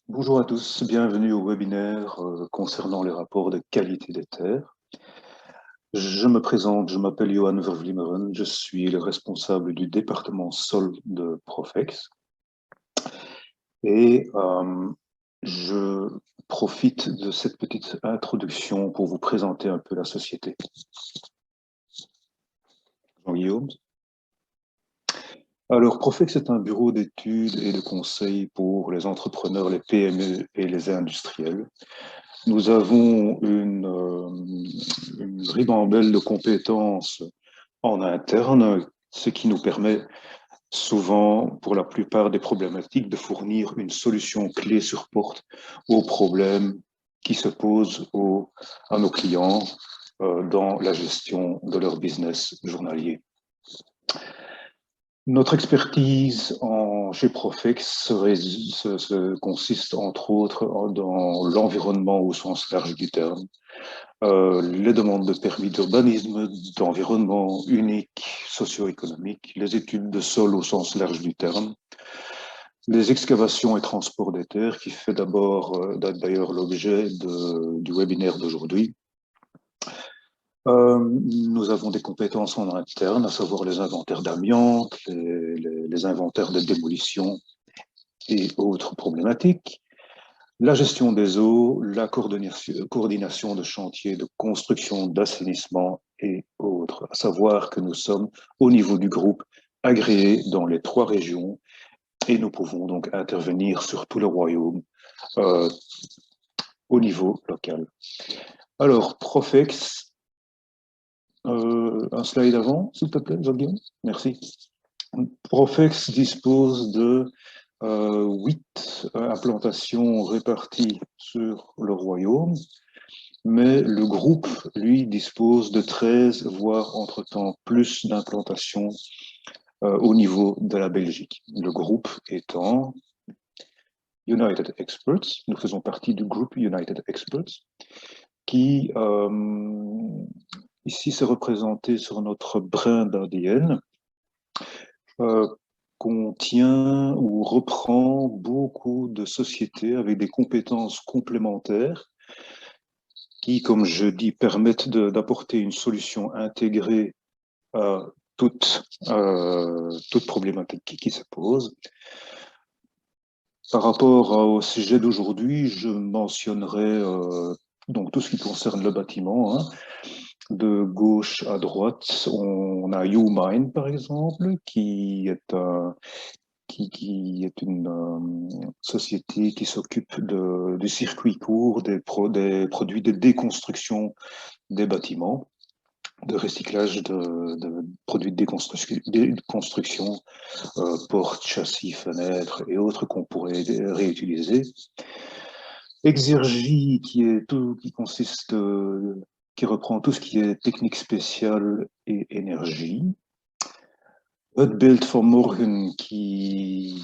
Bonjour à tous, bienvenue au webinaire concernant les rapports de qualité des terres. Je me présente, je m'appelle Johan Vervlimmeren, je suis le responsable du département sol de Profex et je profite de cette petite introduction pour vous présenter un peu la société. Jean-Guillaume. Alors, Profex est un bureau d'études et de conseils pour les entrepreneurs, les PME et les industriels. Nous avons une ribambelle de compétences en interne, ce qui nous permet souvent, pour la plupart des problématiques, de fournir une solution clé sur porte aux problèmes qui se posent à nos clients dans la gestion de leur business journalier. Notre expertise chez Profex consiste entre autres dans l'environnement au sens large du terme, les demandes de permis d'urbanisme, d'environnement unique, socio-économique, les études de sol au sens large du terme, les excavations et transports des terres, qui fait d'ailleurs l'objet du webinaire d'aujourd'hui. Nous avons des compétences en interne, à savoir les inventaires d'amiante, les inventaires de démolition et autres problématiques, la gestion des eaux, la coordination de chantiers de construction, d'assainissement et autres. À savoir que nous sommes au niveau du groupe agréés dans les 3 régions et nous pouvons donc intervenir sur tout le royaume au niveau local. Alors, Profex, un slide avant, s'il te plaît, Jean-Guillaume. Merci. Profex dispose de 8 implantations réparties sur le royaume, mais le groupe, lui, dispose de 13, voire entre-temps plus d'implantations au niveau de la Belgique. Le groupe étant United Experts, nous faisons partie du groupe United Experts, qui ici c'est représenté sur notre brin d'ADN, contient ou reprend beaucoup de sociétés avec des compétences complémentaires qui, comme je dis, permettent d'apporter une solution intégrée à toute problématique qui se pose. Par rapport au sujet d'aujourd'hui, je mentionnerai donc tout ce qui concerne le bâtiment. De gauche à droite, on a YouMine, par exemple, qui est une société qui s'occupe du circuit court, des produits de déconstruction des bâtiments, de recyclage de produits de déconstruction, portes, châssis, fenêtres et autres qu'on pourrait réutiliser. Exergie, qui reprend tout ce qui est technique spéciale et énergie. Build for Morgen, qui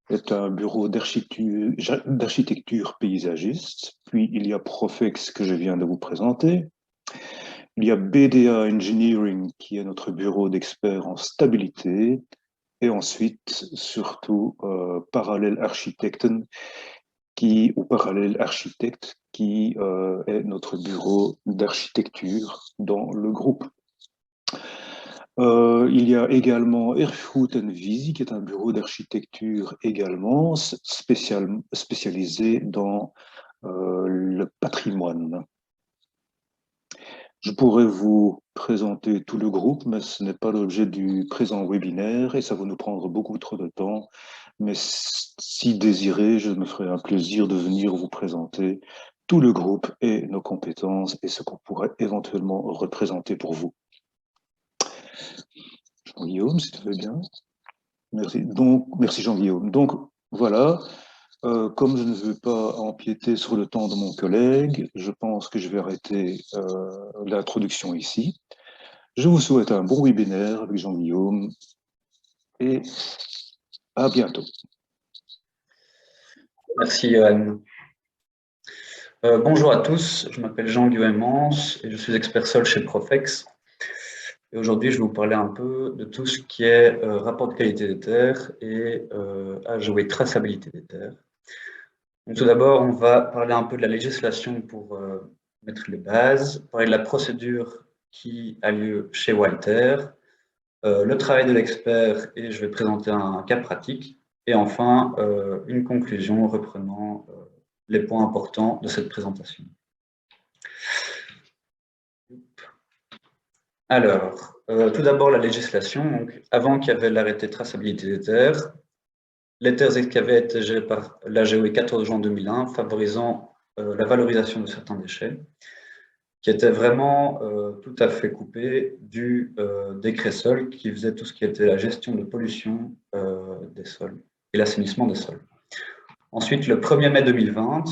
est un bureau d'architecture paysagiste. Puis il y a Profex que je viens de vous présenter. Il y a BDA Engineering, qui est notre bureau d'experts en stabilité. Et ensuite, surtout, Parallèle Architecten, Parallèle Architecte, qui est notre bureau d'architecture dans le groupe. Il y a également Erfurt Visi, qui est un bureau d'architecture également, spécialisé dans le patrimoine. Je pourrais vous présenter tout le groupe, mais ce n'est pas l'objet du présent webinaire et ça va nous prendre beaucoup trop de temps. Mais si désiré, je me ferai un plaisir de venir vous présenter tout le groupe et nos compétences et ce qu'on pourrait éventuellement représenter pour vous. Jean-Guillaume, si tu veux bien. Merci. Donc, merci Jean-Guillaume. Donc, voilà. Comme je ne veux pas empiéter sur le temps de mon collègue, je pense que je vais arrêter l'introduction ici. Je vous souhaite un bon webinaire avec Jean-Guillaume et à bientôt. Merci Johan. Bonjour à tous, je m'appelle Jean-Guillaume Mans et je suis expert sol chez Profex. Et aujourd'hui, je vais vous parler un peu de tout ce qui est rapport de qualité des terres et AGOE traçabilité des terres. Donc, tout d'abord, on va parler un peu de la législation pour mettre les bases, parler de la procédure qui a lieu chez Walter, le travail de l'expert et je vais présenter un cas pratique. Et enfin, une conclusion reprenant les points importants de cette présentation. Alors, tout d'abord la législation. Donc, avant qu'il y avait l'arrêté de traçabilité des terres, les terres excavées étaient gérées par l'AGOE 14 juin 2001, favorisant la valorisation de certains déchets, qui était vraiment tout à fait coupé du décret sol qui faisait tout ce qui était la gestion de pollution des sols et l'assainissement des sols. Ensuite, le 1er mai 2020,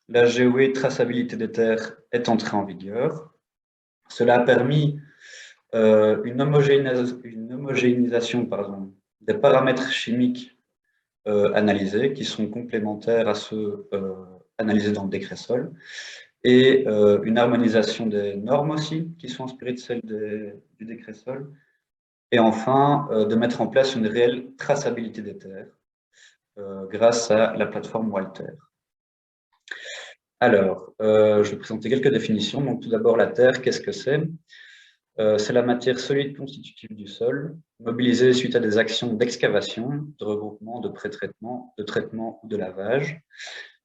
la GOE traçabilité des terres est entrée en vigueur. Cela a permis une homogénéisation des paramètres chimiques analysés, qui sont complémentaires à ceux analysés dans le décret sol, et une harmonisation des normes aussi, qui sont inspirées de celles du décret sol, et enfin, de mettre en place une réelle traçabilité des terres grâce à la plateforme Walter. Alors, je vais présenter quelques définitions. Donc, tout d'abord, la terre, qu'est-ce que c'est? C'est la matière solide constitutive du sol, mobilisée suite à des actions d'excavation, de regroupement, de pré-traitement, de traitement ou de lavage.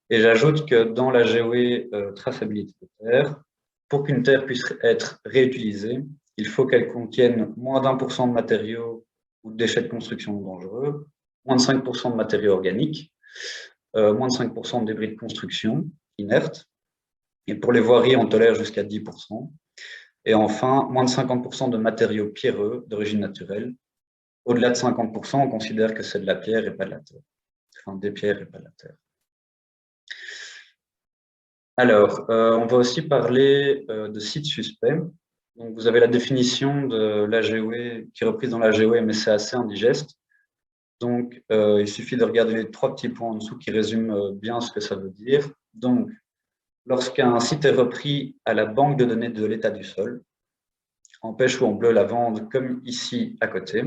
Et j'ajoute que dans la GOE traçabilité de terre, pour qu'une terre puisse être réutilisée, il faut qu'elle contienne moins d'1% de matériaux ou de déchets de construction dangereux, moins de 5% de matériaux organiques, moins de 5% de débris de construction inertes, et pour les voiries, on tolère jusqu'à 10%. Et enfin, moins de 50% de matériaux pierreux d'origine naturelle. Au-delà de 50%, on considère que c'est de la pierre et pas de la terre. Enfin, des pierres et pas de la terre. Alors, on va aussi parler de sites suspects. Donc, vous avez la définition de l'AGOE qui est reprise dans l'AGOE, mais c'est assez indigeste. Donc, il suffit de regarder les 3 petits points en dessous qui résument bien ce que ça veut dire. Donc, lorsqu'un site est repris à la banque de données de l'état du sol, en pêche ou en bleu lavande, comme ici à côté,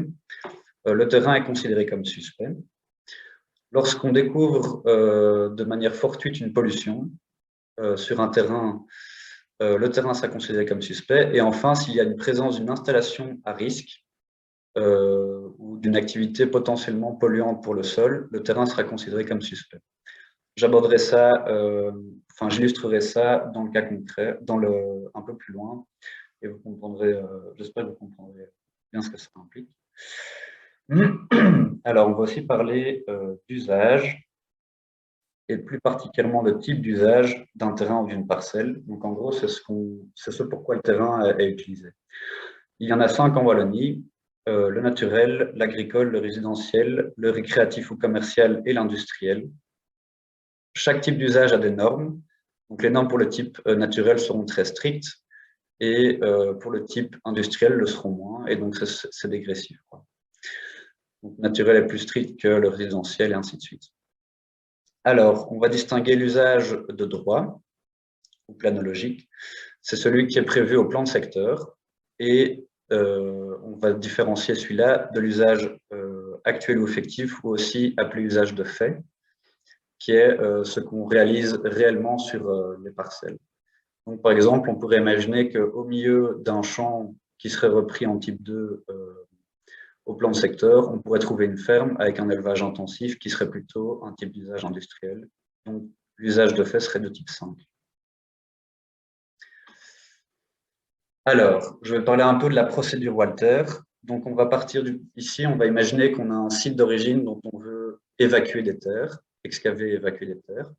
le terrain est considéré comme suspect. Lorsqu'on découvre de manière fortuite une pollution sur un terrain, le terrain sera considéré comme suspect. Et enfin, s'il y a une présence d'une installation à risque ou d'une activité potentiellement polluante pour le sol, le terrain sera considéré comme suspect. J'aborderai ça, j'illustrerai ça dans le cas concret, un peu plus loin, et vous comprendrez, j'espère que vous comprendrez bien ce que ça implique. Alors, on va aussi parler d'usage, et plus particulièrement de type d'usage d'un terrain ou d'une parcelle. Donc, en gros, c'est ce pourquoi le terrain est utilisé. Il y en a 5 en Wallonie, le naturel, l'agricole, le résidentiel, le récréatif ou commercial et l'industriel. Chaque type d'usage a des normes. Donc, les normes pour le type naturel seront très strictes et pour le type industriel le seront moins. Et donc, c'est dégressif, quoi. Donc, naturel est plus strict que le résidentiel et ainsi de suite. Alors, on va distinguer l'usage de droit ou planologique. C'est celui qui est prévu au plan de secteur et on va différencier celui-là de l'usage actuel ou effectif ou aussi appelé usage de fait, qui est ce qu'on réalise réellement sur les parcelles. Donc, par exemple, on pourrait imaginer qu'au milieu d'un champ qui serait repris en type 2 au plan de secteur, on pourrait trouver une ferme avec un élevage intensif qui serait plutôt un type d'usage industriel. Donc, l'usage de fait serait de type 5. Alors, je vais parler un peu de la procédure Walter. Donc, on va partir ici, on va imaginer qu'on a un site d'origine dont on veut évacuer des terres, excaver et évacuer des terres.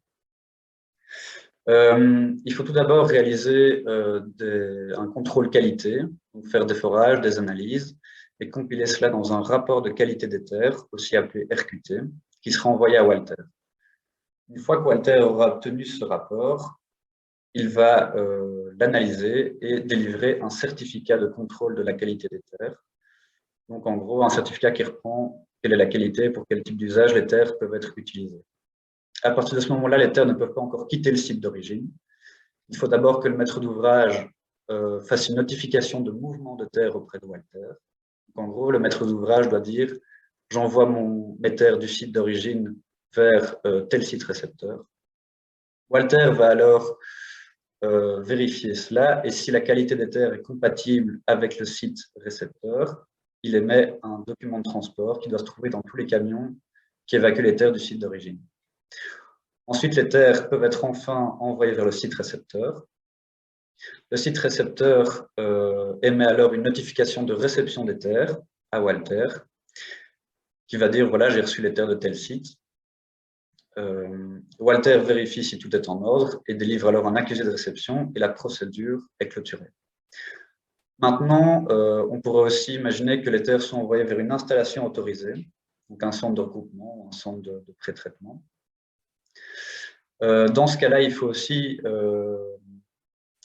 Il faut tout d'abord réaliser un contrôle qualité, donc faire des forages, des analyses, et compiler cela dans un rapport de qualité des terres, aussi appelé RQT, qui sera envoyé à Walter. Une fois que Walter aura obtenu ce rapport, il va l'analyser et délivrer un certificat de contrôle de la qualité des terres. Donc, en gros, un certificat qui reprend quelle est la qualité, pour quel type d'usage les terres peuvent être utilisées. À partir de ce moment-là, les terres ne peuvent pas encore quitter le site d'origine. Il faut d'abord que le maître d'ouvrage fasse une notification de mouvement de terre auprès de Walter. Donc, en gros, le maître d'ouvrage doit dire « j'envoie mes terres du site d'origine vers tel site récepteur ». Walter va alors vérifier cela, et si la qualité des terres est compatible avec le site récepteur, il émet un document de transport qui doit se trouver dans tous les camions qui évacuent les terres du site d'origine. Ensuite, les terres peuvent être enfin envoyées vers le site récepteur. Le site récepteur émet alors une notification de réception des terres à Walter, qui va dire, voilà, j'ai reçu les terres de tel site. Walter vérifie si tout est en ordre et délivre alors un accusé de réception, et la procédure est clôturée. Maintenant, on pourrait aussi imaginer que les terres sont envoyées vers une installation autorisée, donc un centre de regroupement, un centre de pré-traitement. Dans ce cas-là, il faut aussi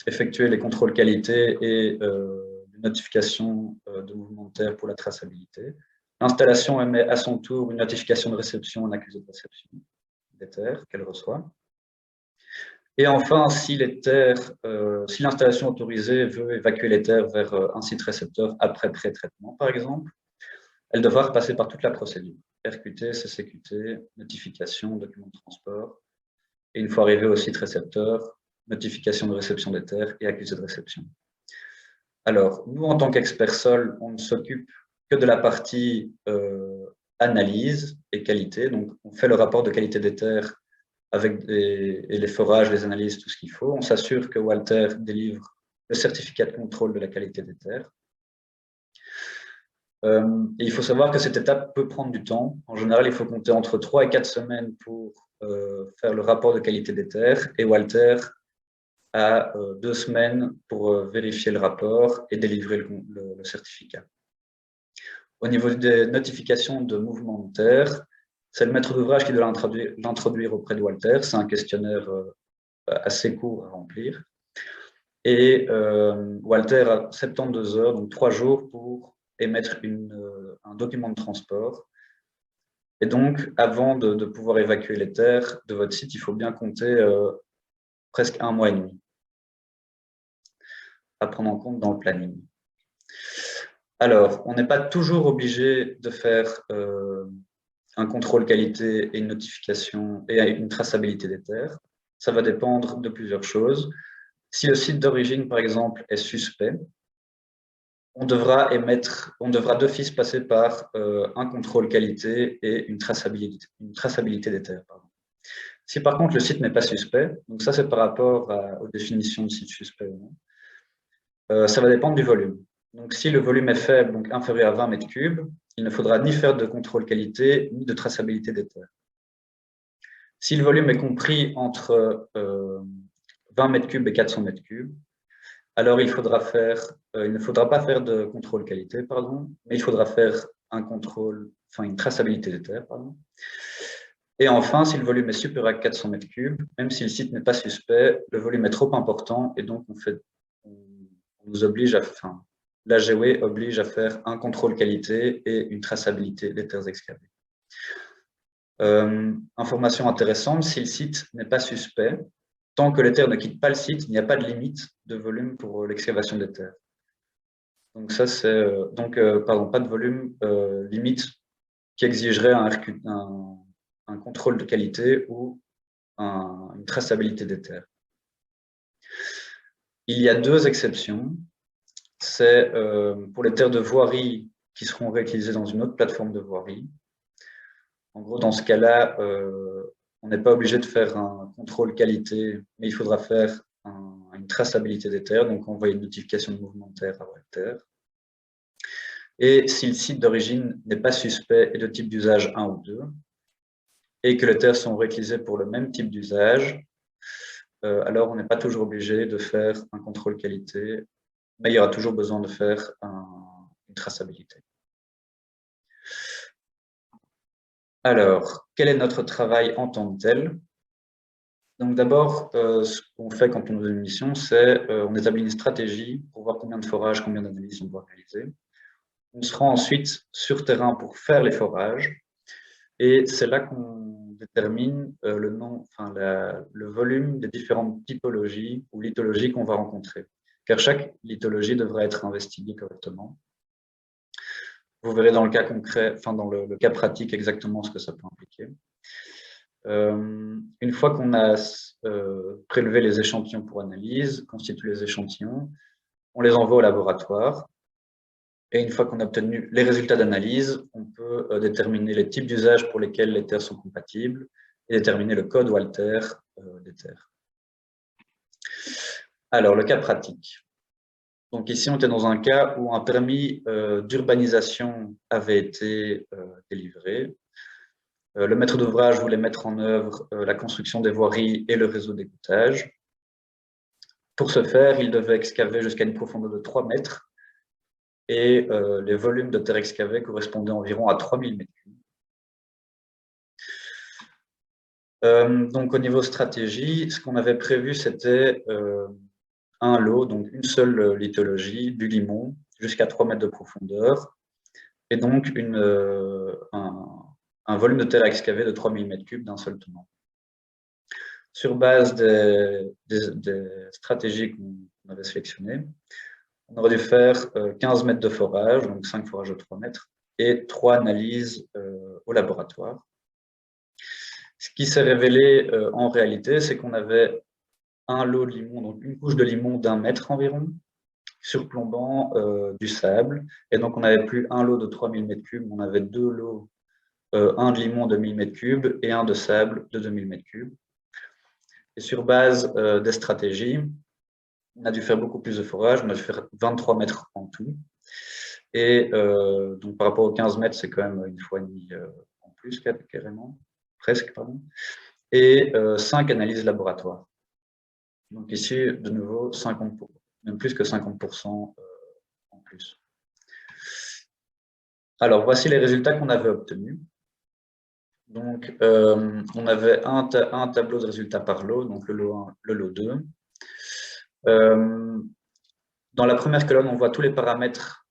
effectuer les contrôles qualité et les notifications de mouvement de terre pour la traçabilité. L'installation émet à son tour une notification de réception, un accusé de réception des terres qu'elle reçoit. Et enfin, si l'installation autorisée veut évacuer les terres vers un site récepteur après pré-traitement, par exemple, elle devra repasser par toute la procédure. RQT, CCQT, notification, document de transport. Et une fois arrivé au site récepteur, notification de réception des terres et accusé de réception. Alors, nous, en tant qu'experts sol, on ne s'occupe que de la partie analyse et qualité. Donc, on fait le rapport de qualité des terres avec les forages, les analyses, tout ce qu'il faut. On s'assure que Walter délivre le certificat de contrôle de la qualité des terres. Et il faut savoir que cette étape peut prendre du temps. En général, il faut compter entre 3 et 4 semaines pour faire le rapport de qualité des terres, et Walter a 2 semaines pour vérifier le rapport et délivrer le certificat. Au niveau des notifications de mouvement de terre, c'est le maître d'ouvrage qui doit l'introduire auprès de Walter. C'est un questionnaire assez court à remplir. Et Walter a 72 heures, donc 3 jours, pour émettre un document de transport. Et donc, avant de pouvoir évacuer les terres de votre site, il faut bien compter presque 1 mois et demi à prendre en compte dans le planning. Alors, on n'est pas toujours obligé de faire un contrôle qualité et une notification et une traçabilité des terres. Ça va dépendre de plusieurs choses. Si le site d'origine, par exemple, est suspect, on devra d'office passer par un contrôle qualité et une traçabilité des terres. Pardon. Si par contre le site n'est pas suspect, donc ça c'est par rapport aux définitions de site suspect ou non, ça va dépendre du volume. Donc si le volume est faible, donc inférieur à 20 mètres cubes, il ne faudra ni faire de contrôle qualité, ni de traçabilité des terres. Si le volume est compris entre 20 mètres cubes et 400 mètres cubes, alors il ne faudra pas faire de contrôle qualité, pardon, mais il faudra faire une traçabilité des terres, pardon. Et enfin, si le volume est supérieur à 400 mètres cubes, même si le site n'est pas suspect, le volume est trop important et donc l'AGW oblige à faire un contrôle qualité et une traçabilité des terres excavées. Information intéressante, si le site n'est pas suspect, tant que les terres ne quittent pas le site, il n'y a pas de limite de volume pour l'excavation des terres. Donc ça, c'est pas de volume limite qui exigerait un contrôle de qualité ou une traçabilité des terres. Il y a 2 exceptions. C'est pour les terres de voirie qui seront réutilisées dans une autre plateforme de voirie. En gros, dans ce cas-là, on n'est pas obligé de faire un contrôle qualité, mais il faudra faire une traçabilité des terres, donc envoyer une notification de mouvement de terre à Walter. Et si le site d'origine n'est pas suspect et de type d'usage 1 ou 2, et que les terres sont réutilisées pour le même type d'usage, alors on n'est pas toujours obligé de faire un contrôle qualité, mais il y aura toujours besoin de faire une traçabilité. Alors, quel est notre travail en tant que tel? Donc d'abord, ce qu'on fait quand on a une mission, c'est on établit une stratégie pour voir combien de forages, combien d'analyses on doit réaliser. On se rend ensuite sur terrain pour faire les forages, et c'est là qu'on détermine le volume des différentes typologies ou lithologies qu'on va rencontrer. Car chaque lithologie devra être investiguée correctement. Vous verrez dans le cas concret, dans le cas pratique exactement ce que ça peut impliquer. Une fois qu'on a prélever les échantillons pour analyse, constituer les échantillons, on les envoie au laboratoire, et une fois qu'on a obtenu les résultats d'analyse, on peut déterminer les types d'usages pour lesquels les terres sont compatibles et déterminer le code Walter des terres. Alors, le cas pratique. Donc ici, on était dans un cas où un permis d'urbanisation avait été délivré. Le maître d'ouvrage voulait mettre en œuvre la construction des voiries et le réseau d'égouttage. Pour ce faire, il devait excaver jusqu'à une profondeur de 3 mètres et les volumes de terre excavés correspondaient environ à 3000 mètres cubes. Donc au niveau stratégie, ce qu'on avait prévu, c'était un lot, donc une seule lithologie du limon jusqu'à 3 mètres de profondeur, et donc un volume de terre à excaver de 3000 m3 d'un seul tenant. Sur base des stratégies qu'on avait sélectionnées, on aurait dû faire 15 mètres de forage, donc 5 forages de 3 mètres, et 3 analyses au laboratoire. Ce qui s'est révélé en réalité, c'est qu'on avait un lot de limon, donc une couche de limon d'1 mètre environ, surplombant du sable. Et donc, on n'avait plus un lot de 3000 m3, on avait 2 lots, un de limon de 1000 m3 et un de sable de 2000 m3. Et sur base des stratégies, on a dû faire beaucoup plus de forage, on a dû faire 23 mètres en tout. Et donc, par rapport aux 15 mètres, c'est quand même une fois et demie en plus, carrément, presque, pardon. Et 5 analyses laboratoires. Donc ici, de nouveau, 50%, même plus que 50% en plus. Alors, voici les résultats qu'on avait obtenus. Donc, on avait un tableau de résultats par lot, donc le lot 1, le lot 2. Dans la première colonne, on voit tous les paramètres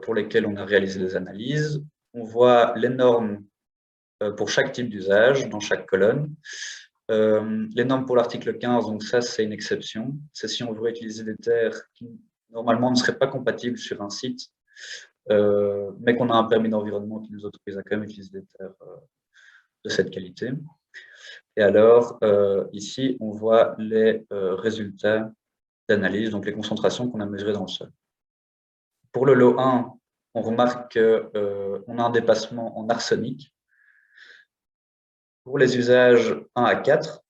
pour lesquels on a réalisé des analyses. On voit les normes pour chaque type d'usage dans chaque colonne. Les normes pour l'article 15, donc ça c'est une exception. C'est si on veut utiliser des terres qui normalement ne seraient pas compatibles sur un site, mais qu'on a un permis d'environnement qui nous autorise à quand même utiliser des terres de cette qualité. Et alors, ici, on voit les résultats d'analyse, donc les concentrations qu'on a mesurées dans le sol. Pour le lot 1, on remarque qu'on a un dépassement en arsenic pour les usages 1 à 4.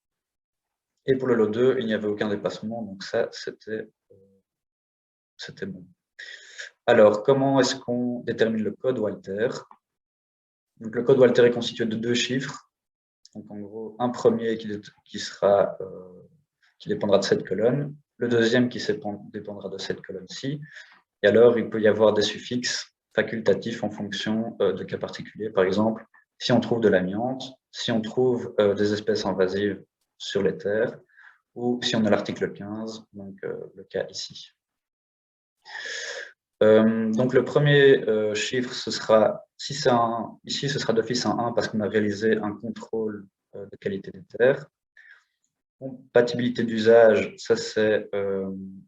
Et pour le lot 2, il n'y avait aucun dépassement, donc ça, c'était bon. Alors, comment est-ce qu'on détermine le code Walter? Donc, le code Walter est constitué de 2 chiffres. Donc, en gros, un premier qui dépendra de cette colonne, le deuxième qui dépendra de cette colonne-ci. Et alors, il peut y avoir des suffixes facultatifs en fonction de cas particuliers. Par exemple, si on trouve de l'amiante, si on trouve des espèces invasives sur les terres, ou si on a l'article 15, donc le cas ici. Donc le premier chiffre, ce sera, si c'est ici, ce sera d'office un 1 parce qu'on a réalisé un contrôle de qualité des terres. Compatibilité d'usage, ça c'est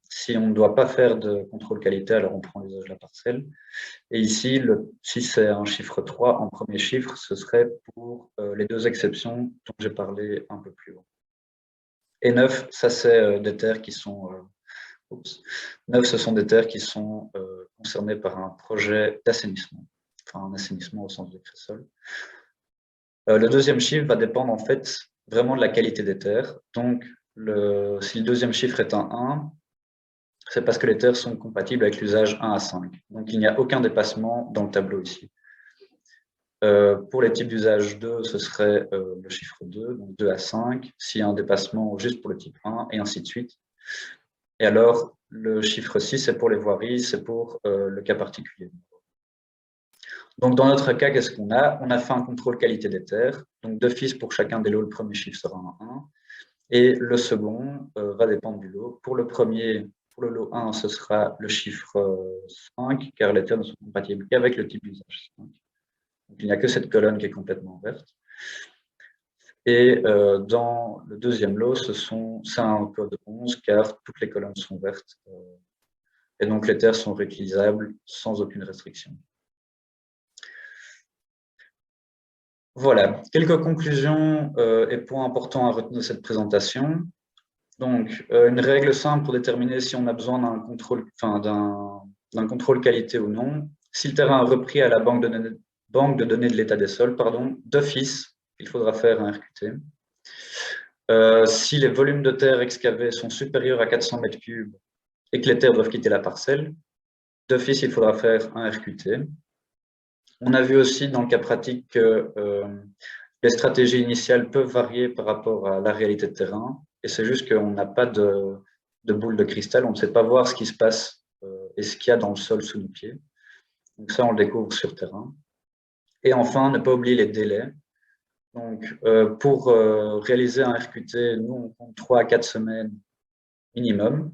si on ne doit pas faire de contrôle qualité, alors on prend l'usage de la parcelle. Et ici, si c'est un chiffre 3, en premier chiffre, ce serait pour les 2 exceptions dont j'ai parlé un peu plus haut. Et 9, ça c'est des terres qui sont 9, ce sont des terres qui sont concernées par un projet d'assainissement, enfin un assainissement au sens du Créssol. Le deuxième chiffre va dépendre en fait vraiment de la qualité des terres. Donc, si le deuxième chiffre est un 1, c'est parce que les terres sont compatibles avec l'usage 1 à 5. Donc, il n'y a aucun dépassement dans le tableau ici. Pour les types d'usage 2, ce serait le chiffre 2, donc 2 à 5. S'il y a un dépassement juste pour le type 1, et ainsi de suite. Et alors, le chiffre 6, c'est pour les voiries, c'est pour le cas particulier. Donc, dans notre cas, qu'est-ce qu'on a? On a fait un contrôle qualité des terres. Donc, d'office, pour chacun des lots, le premier chiffre sera un 1. Et le second va dépendre du lot. Pour le premier, pour le lot 1, ce sera le chiffre 5, car les terres ne sont compatibles qu'avec le type d'usage 5. Donc, il n'y a que cette colonne qui est complètement verte. Et dans le deuxième lot, c'est un code 11, car toutes les colonnes sont vertes. Et donc, les terres sont réutilisables sans aucune restriction. Voilà, quelques conclusions et points importants à retenir de cette présentation. Donc, une règle simple pour déterminer si on a besoin d'un contrôle, d'un contrôle qualité ou non. Si le terrain est repris à la banque de données de l'état des sols, d'office, il faudra faire un RQT. Si les volumes de terre excavés sont supérieurs à 400 mètres cubes et que les terres doivent quitter la parcelle, d'office, il faudra faire un RQT. On a vu aussi dans le cas pratique que les stratégies initiales peuvent varier par rapport à la réalité de terrain, et c'est juste qu'on n'a pas de boule de cristal, on ne sait pas voir ce qui se passe et ce qu'il y a dans le sol sous nos pieds. Donc ça, on le découvre sur terrain. Et enfin, ne pas oublier les délais. Donc, pour réaliser un RQT, nous, on compte 3 à 4 semaines minimum.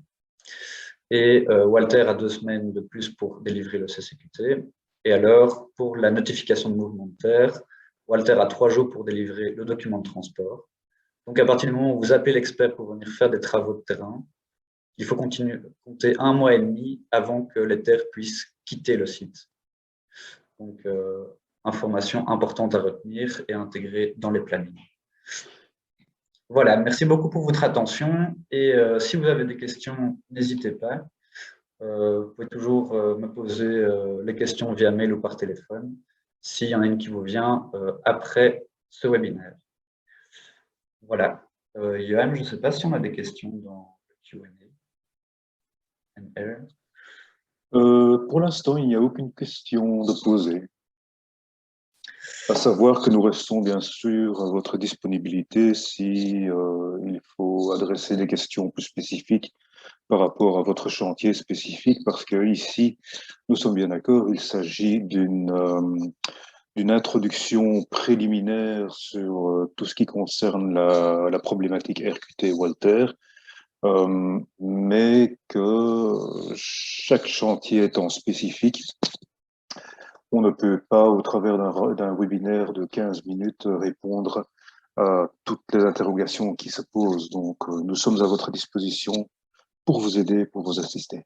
Et Walter a 2 semaines de plus pour délivrer le CCQT. Et alors, pour la notification de mouvement de terre, Walter a 3 jours pour délivrer le document de transport. Donc, à partir du moment où vous appelez l'expert pour venir faire des travaux de terrain, il faut compter 1 mois et demi avant que les terres puissent quitter le site. Donc, information importante à retenir et à intégrer dans les plannings. Voilà, merci beaucoup pour votre attention. Et si vous avez des questions, n'hésitez pas. Vous pouvez toujours me poser les questions via mail ou par téléphone, s'il y en a une qui vous vient après ce webinaire. Voilà. Johan, je ne sais pas si on a des questions dans le Q&A. Pour l'instant, il n'y a aucune question de poser. À savoir que nous restons bien sûr à votre disponibilité si il faut adresser des questions plus spécifiques par rapport à votre chantier spécifique, parce que ici, nous sommes bien d'accord, il s'agit d'une introduction préliminaire sur tout ce qui concerne la problématique RQT Walter, mais que chaque chantier étant spécifique, on ne peut pas, au travers d'un webinaire de 15 minutes, répondre à toutes les interrogations qui se posent. Donc, nous sommes à votre disposition pour vous aider, pour vous assister.